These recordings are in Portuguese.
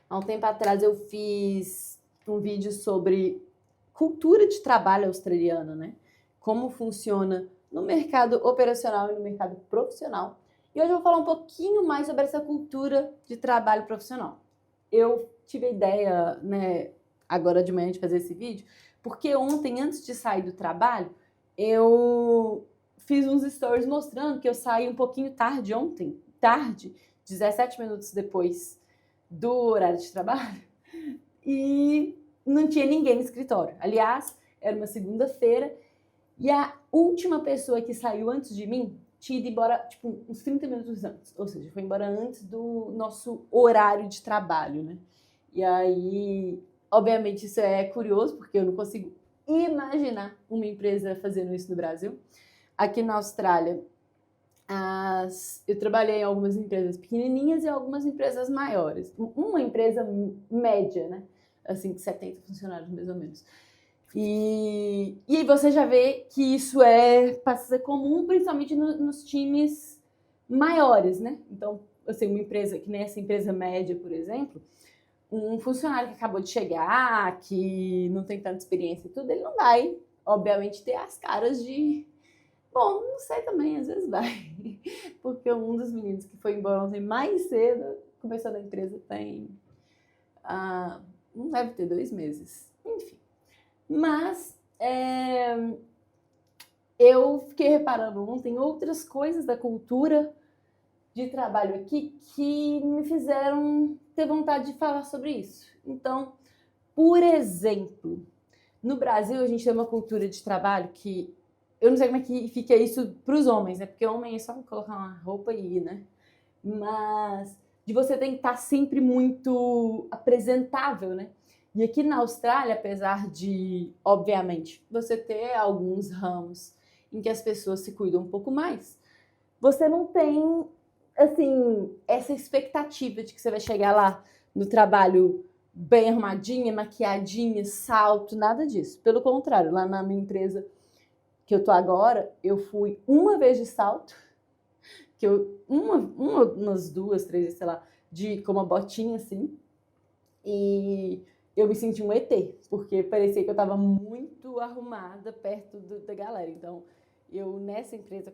Há um tempo atrás eu fiz um vídeo sobre cultura de trabalho australiana, né? Como funciona no mercado operacional e no mercado profissional. E hoje eu vou falar um pouquinho mais sobre essa cultura de trabalho profissional. Eu tive a ideia, né, agora de manhã de fazer esse vídeo, porque ontem, antes de sair do trabalho, eu fiz uns stories mostrando que eu saí um pouquinho tarde ontem, 17 minutos depois do horário de trabalho, e não tinha ninguém no escritório. Aliás, era uma segunda-feira e a última pessoa que saiu antes de mim tinha ido embora, tipo, uns 30 minutos antes. Ou seja, foi embora antes do nosso horário de trabalho, né? E aí, obviamente, isso é curioso, porque eu não consigo imaginar uma empresa fazendo isso no Brasil. Aqui na Austrália, eu trabalhei em algumas empresas pequenininhas e algumas empresas maiores. Uma empresa média, né? Assim, 70 funcionários, mais ou menos. E aí você já vê que isso passa a ser comum, principalmente nos times maiores, né? Então, assim, uma empresa, que nem essa empresa média, por exemplo, um funcionário que acabou de chegar, que não tem tanta experiência e tudo, ele não vai, obviamente, ter as caras de... Bom, não sei também, às vezes vai. Porque um dos meninos que foi embora ontem mais cedo, começou na empresa tem... não deve ter 2 meses. Enfim. Mas eu fiquei reparando ontem outras coisas da cultura de trabalho aqui que me fizeram ter vontade de falar sobre isso. Então, por exemplo, no Brasil a gente tem uma cultura de trabalho que eu não sei como é que fica isso para os homens, né? Porque homem é só colocar uma roupa e ir, né? Mas de você tem que estar sempre muito apresentável, né? E aqui na Austrália, apesar de, obviamente, você ter alguns ramos em que as pessoas se cuidam um pouco mais, você não tem, assim, essa expectativa de que você vai chegar lá no trabalho bem arrumadinha, maquiadinha, salto, nada disso. Pelo contrário, lá na minha empresa que eu tô agora, eu fui uma vez de salto, que umas 2, 3 vezes, sei lá, com uma botinha assim, e eu me senti um ET, porque parecia que eu estava muito arrumada perto da galera. Então, eu nessa empresa,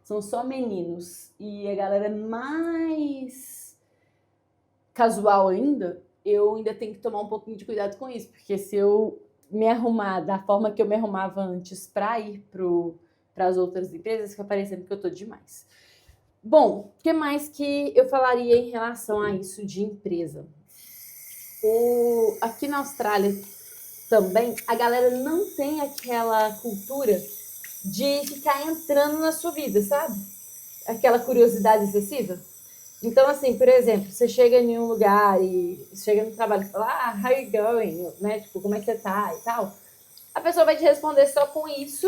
são só meninos e a galera mais casual ainda, eu ainda tenho que tomar um pouquinho de cuidado com isso, porque se eu me arrumar da forma que eu me arrumava antes para ir para as outras empresas, fica parecendo que eu tô demais. Bom, o que mais que eu falaria em relação a isso de empresa? Aqui na Austrália também, a galera não tem aquela cultura de ficar entrando na sua vida, sabe? Aquela curiosidade excessiva. Então, assim, por exemplo, você chega em um lugar e chega no trabalho e fala, how you going? Né? Tipo, como é que você tá e tal. A pessoa vai te responder só com isso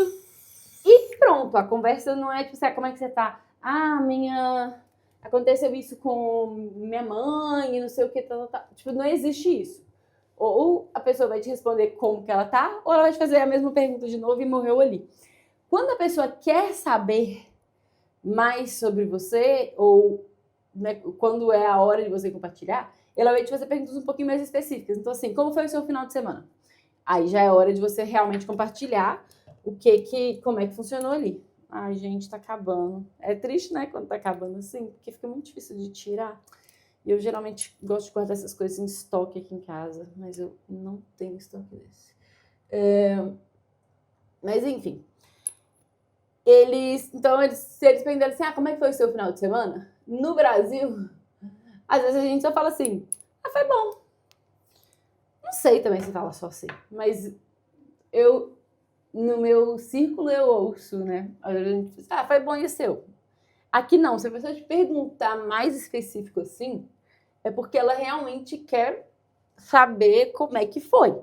e pronto. A conversa não é tipo, como é que você tá? Aconteceu isso com minha mãe, não sei o que, tá. Tipo, não existe isso. Ou a pessoa vai te responder como que ela tá, ou ela vai te fazer a mesma pergunta de novo e morreu ali. Quando a pessoa quer saber mais sobre você, ou né, quando é a hora de você compartilhar, ela vai te fazer perguntas um pouquinho mais específicas. Então, assim, como foi o seu final de semana? Aí já é hora de você realmente compartilhar como é que funcionou ali. Ai, gente, tá acabando. É triste, né, quando tá acabando assim, porque fica muito difícil de tirar. E eu geralmente gosto de guardar essas coisas em estoque aqui em casa, mas eu não tenho estoque desse. Mas enfim. Se eles perguntarem assim, como é que foi o seu final de semana? No Brasil, às vezes a gente só fala assim, foi bom. Não sei também se fala só assim, mas no meu círculo eu ouço, né? A gente diz, foi bom e o seu? Aqui não, se a pessoa te perguntar mais específico assim, é porque ela realmente quer saber como é que foi.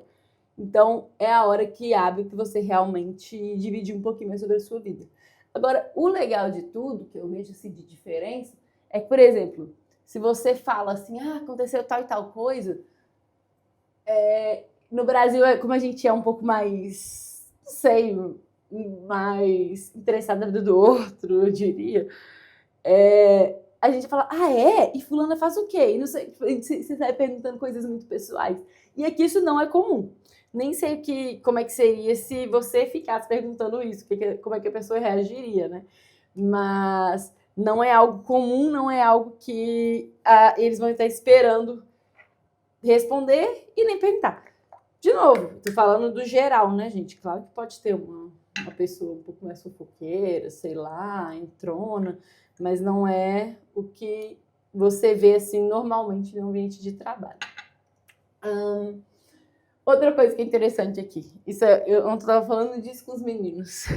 Então, é a hora que abre para você realmente dividir um pouquinho mais sobre a sua vida. Agora, o legal de tudo, que eu vejo assim de diferença, é que, por exemplo, se você fala assim, aconteceu tal e tal coisa, no Brasil, como a gente é um pouco mais, não sei, mais interessado na vida do outro, eu diria, a gente fala, ah, é? E fulana faz o quê? E não sei, você sai perguntando coisas muito pessoais. E aqui isso não é comum. Nem sei como é que seria se você ficasse perguntando isso, como é que a pessoa reagiria, né? Mas não é algo comum, não é algo que eles vão estar esperando responder e nem perguntar. De novo, tô falando do geral, né, gente? Claro que pode ter uma pessoa um pouco mais fofoqueira, sei lá, entrona, mas não é o que você vê, assim, normalmente no ambiente de trabalho. Outra coisa que é interessante aqui, eu não estava falando disso com os meninos.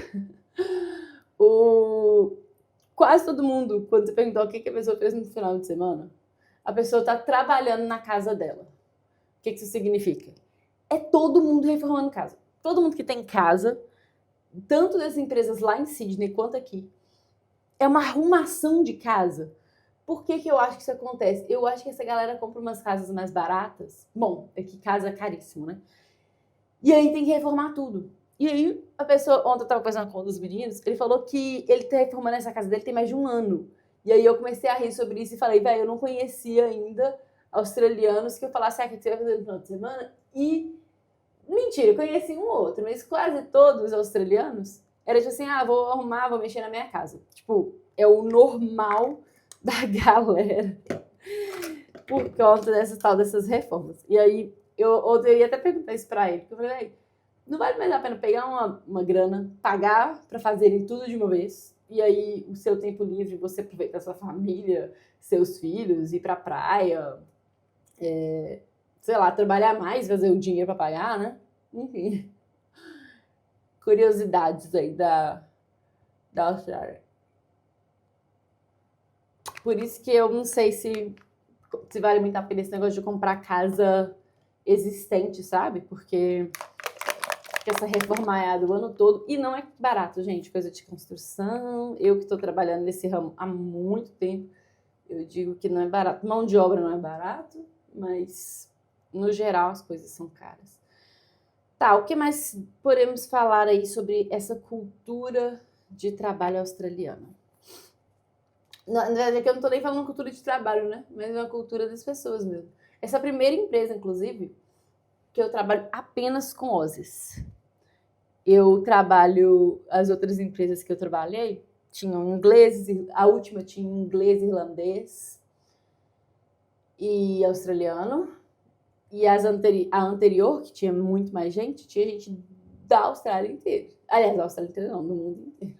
Quase todo mundo, quando você perguntou o que a pessoa fez no final de semana, a pessoa está trabalhando na casa dela. O que isso significa? É todo mundo reformando casa. Todo mundo que tem casa, tanto das empresas lá em Sydney quanto aqui, é uma arrumação de casa. Por que eu acho que isso acontece? Eu acho que essa galera compra umas casas mais baratas. Bom, é que casa é caríssimo, né? E aí tem que reformar tudo. E aí, a pessoa, ontem eu tava fazendo uma conta dos meninos, ele falou que ele tá reformando essa casa dele tem mais de 1 ano. E aí eu comecei a rir sobre isso e falei, velho, eu não conhecia ainda australianos que eu falasse, o que você vai fazer no final de semana? E, mentira, eu conheci um ou outro, mas quase todos os australianos era tipo assim, vou arrumar, vou mexer na minha casa. Tipo, é o normal da galera por conta dessas reformas. E aí, eu ia até perguntar isso pra ele, porque eu falei, não vale mais a pena pegar uma grana, pagar pra fazerem tudo de uma vez, e aí o seu tempo livre você aproveita a sua família, seus filhos, ir pra praia, sei lá, trabalhar mais, fazer o dinheiro pra pagar, né? Enfim. Curiosidades aí da Austrália. Por isso que eu não sei se vale muito a pena esse negócio de comprar casa existente, sabe? Porque essa reformaiada o ano todo. E não é barato, gente. Coisa de construção. Eu que estou trabalhando nesse ramo há muito tempo, eu digo que não é barato. Mão de obra não é barato, mas no geral as coisas são caras. Tá, o que mais podemos falar aí sobre essa cultura de trabalho australiana? Na verdade, aqui eu não tô nem falando cultura de trabalho, né? Mas é uma cultura das pessoas mesmo. Essa primeira empresa, inclusive, que eu trabalho apenas com Aussies. As outras empresas que eu trabalhei tinham ingleses, a última tinha inglês, irlandês e australiano. E a anterior, que tinha muito mais gente, tinha gente da Austrália inteira. Aliás, da Austrália inteira não, do mundo inteiro.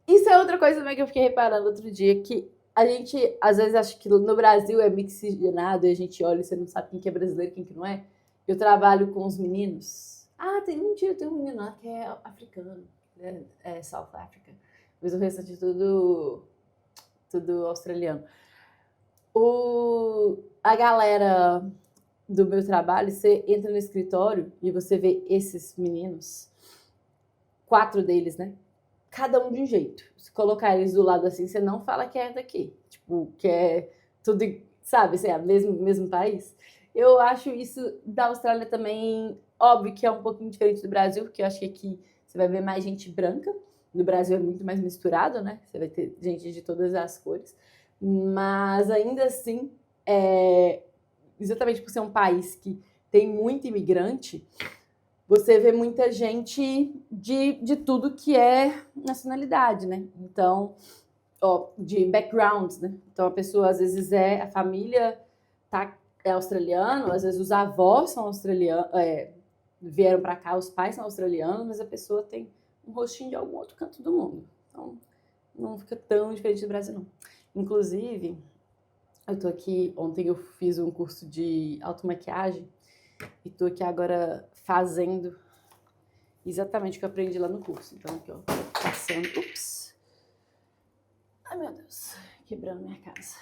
Isso é outra coisa também que eu fiquei reparando outro dia, que a gente, às vezes, acha que no Brasil é mixigenado e a gente olha e você não sabe quem que é brasileiro e quem que não é. Eu trabalho com os meninos. Tem um menino lá que é africano, né? É South Africa. Mas o restante é tudo australiano. A galera do meu trabalho, você entra no escritório e você vê esses meninos, 4 deles, né? Cada um de um jeito. Se colocar eles do lado assim, você não fala que é daqui. Tipo, que é tudo, sabe, assim, mesmo país. Eu acho isso da Austrália também, óbvio que é um pouquinho diferente do Brasil, porque eu acho que aqui você vai ver mais gente branca. No Brasil é muito mais misturado, né? Você vai ter gente de todas as cores. Mas ainda assim, exatamente por ser um país que tem muito imigrante, você vê muita gente de tudo que é nacionalidade, né? Então, de backgrounds, né? Então, a pessoa, às vezes, a família é australiana, às vezes os avós são australianos, vieram para cá, os pais são australianos, mas a pessoa tem um rostinho de algum outro canto do mundo. Então, não fica tão diferente do Brasil, não. Inclusive, eu tô aqui, ontem eu fiz um curso de automaquiagem e tô aqui agora fazendo exatamente o que eu aprendi lá no curso. Então, aqui, ó, passando. Ups! Ai, meu Deus, quebrando minha casa.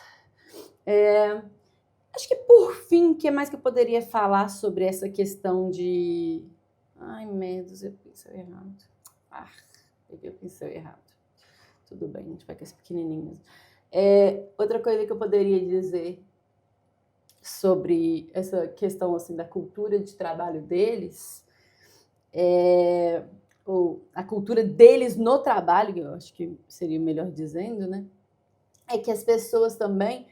Acho que por fim, o que mais que eu poderia falar sobre essa questão de. Ai, merda, eu pensei errado. Peguei o pincel errado. Tudo bem, a gente vai com esse pequenininho mesmo. Outra coisa que eu poderia dizer sobre essa questão assim da cultura de trabalho deles ou a cultura deles no trabalho, eu acho que seria melhor dizendo, né? É que as pessoas também,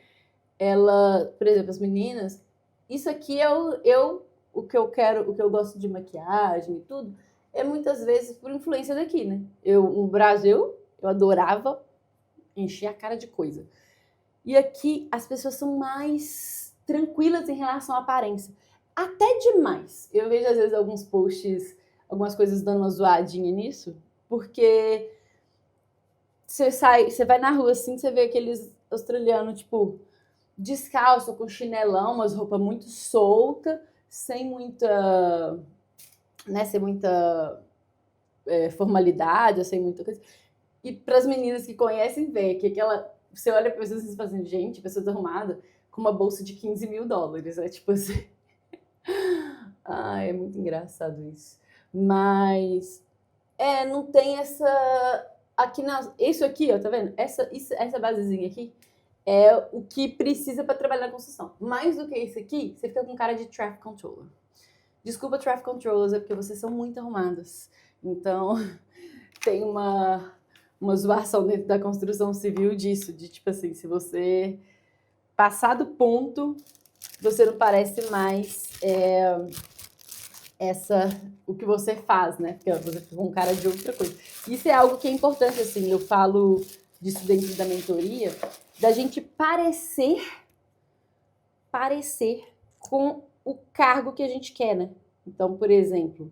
por exemplo, as meninas, isso aqui é o que eu quero, o que eu gosto de maquiagem e tudo, é muitas vezes por influência daqui, né? No Brasil, eu adorava encher a cara de coisa. E aqui as pessoas são mais tranquilas em relação à aparência. Até demais. Eu vejo às vezes alguns posts, algumas coisas dando uma zoadinha nisso, porque você vai na rua assim, você vê aqueles australianos, tipo, descalço, com chinelão, umas roupas muito solta, sem muita, né, sem muita formalidade, sem muita coisa. E para as meninas que conhecem, vê que você olha para pessoas e fala assim, gente, pessoa desarrumada, com uma bolsa de $15.000. É tipo assim. É muito engraçado isso. Mas não tem essa. Isso aqui, ó, tá vendo? Essa basezinha aqui é o que precisa para trabalhar na construção. Mais do que isso aqui, você fica com cara de traffic controller. Desculpa, traffic controllers, é porque vocês são muito arrumadas. Então, tem uma zoação dentro da construção civil disso, de tipo assim, se você passar do ponto, você não parece mais o que você faz, né? Porque você fica com cara de outra coisa. Isso é algo que é importante, assim, eu falo disso dentro da mentoria, da gente parecer com o cargo que a gente quer, né? Então, por exemplo,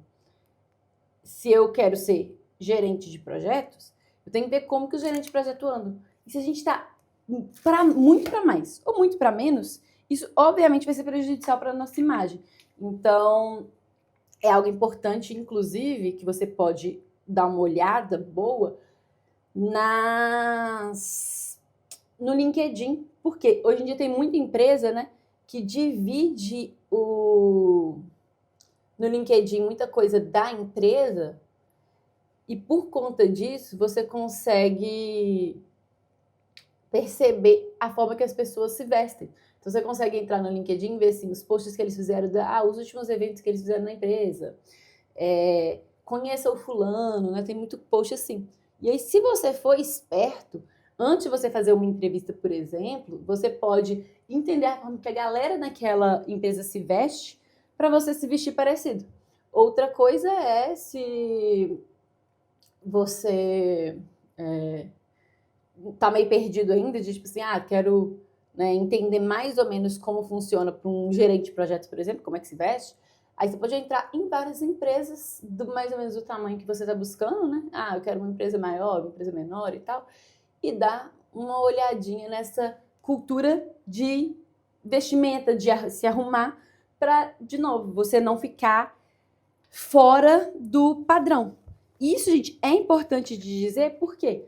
se eu quero ser gerente de projetos, eu tenho que ver como que o gerente de projeto anda. E se a gente está muito para mais ou muito para menos, isso obviamente vai ser prejudicial para a nossa imagem. Então, é algo importante, inclusive, que você pode dar uma olhada boa no LinkedIn. Porque hoje em dia tem muita empresa, né, que divide no LinkedIn muita coisa da empresa e por conta disso você consegue perceber a forma que as pessoas se vestem. Então você consegue entrar no LinkedIn e ver assim, os posts que eles fizeram, os últimos eventos que eles fizeram na empresa. Conheça o fulano, né? Tem muito post assim. E aí, se você for esperto, antes de você fazer uma entrevista, por exemplo, você pode entender a forma que a galera naquela empresa se veste para você se vestir parecido. Outra coisa é se você tá meio perdido ainda, de tipo assim, quero, né, entender mais ou menos como funciona para um gerente de projetos, por exemplo, como é que se veste. Aí você pode entrar em várias empresas do mais ou menos do tamanho que você está buscando, né? Eu quero uma empresa maior, uma empresa menor e tal. E dar uma olhadinha nessa cultura de vestimenta, de se arrumar, para, de novo, você não ficar fora do padrão. Isso, gente, é importante de dizer, por quê?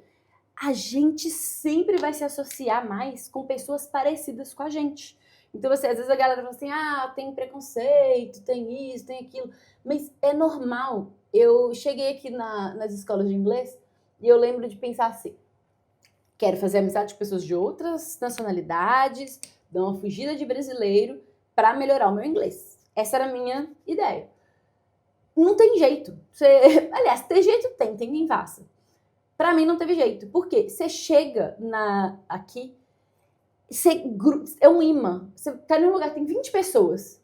A gente sempre vai se associar mais com pessoas parecidas com a gente. Então, às vezes a galera fala assim, tem preconceito, tem isso, tem aquilo. Mas é normal. Eu cheguei aqui nas escolas de inglês e eu lembro de pensar assim, quero fazer amizade com pessoas de outras nacionalidades, dar uma fugida de brasileiro para melhorar o meu inglês. Essa era a minha ideia. Não tem jeito. Aliás, tem jeito, tem quem faça. Pra mim não teve jeito. Por quê? Você chega aqui, é um imã. Você tá num lugar que tem 20 pessoas.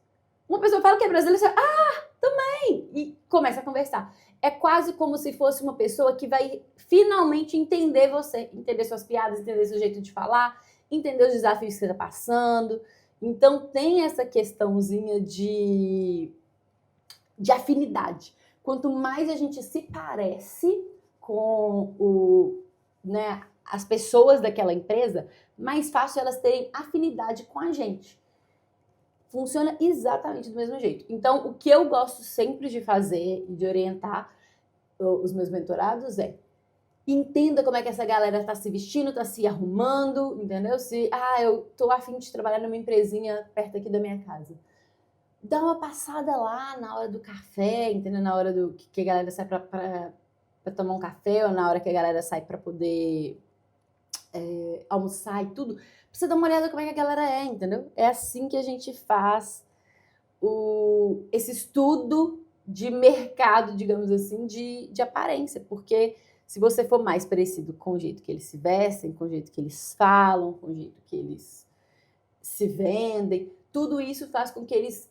Uma pessoa fala que é brasileira, você também! E começa a conversar. É quase como se fosse uma pessoa que vai finalmente entender você, entender suas piadas, entender seu jeito de falar, entender os desafios que você tá passando. Então tem essa questãozinha de afinidade. Quanto mais a gente se parece com as pessoas daquela empresa, mais fácil elas terem afinidade com a gente. Funciona exatamente do mesmo jeito. Então, o que eu gosto sempre de fazer e de orientar os meus mentorados é entenda como é que essa galera tá se vestindo, tá se arrumando, entendeu? Se, eu tô a fim de trabalhar numa empresinha perto aqui da minha casa. Dá uma passada lá na hora do café, entendeu? Na hora que a galera sai pra tomar um café, ou na hora que a galera sai para poder almoçar e tudo, precisa dar uma olhada como é que a galera entendeu? É assim que a gente faz esse estudo de mercado, digamos assim, de aparência, porque se você for mais parecido com o jeito que eles se vestem, com o jeito que eles falam, com o jeito que eles se vendem, tudo isso faz com que eles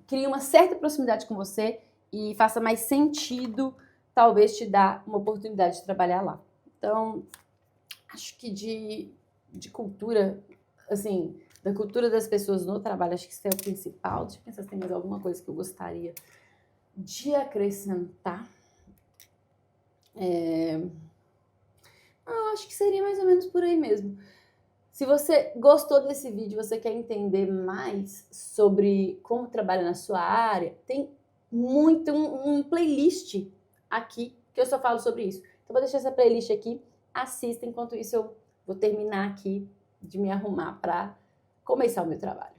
criem uma certa proximidade com você e faça mais sentido, talvez, te dar uma oportunidade de trabalhar lá. Então, acho que de cultura, assim, da cultura das pessoas no trabalho, acho que isso é o principal. Deixa eu pensar se tem mais alguma coisa que eu gostaria de acrescentar. Acho que seria mais ou menos por aí mesmo. Se você gostou desse vídeo, você quer entender mais sobre como trabalha na sua área, tem muito um playlist aqui que eu só falo sobre isso. Então, vou deixar essa playlist aqui, assista. Enquanto isso, eu vou terminar aqui de me arrumar para começar o meu trabalho.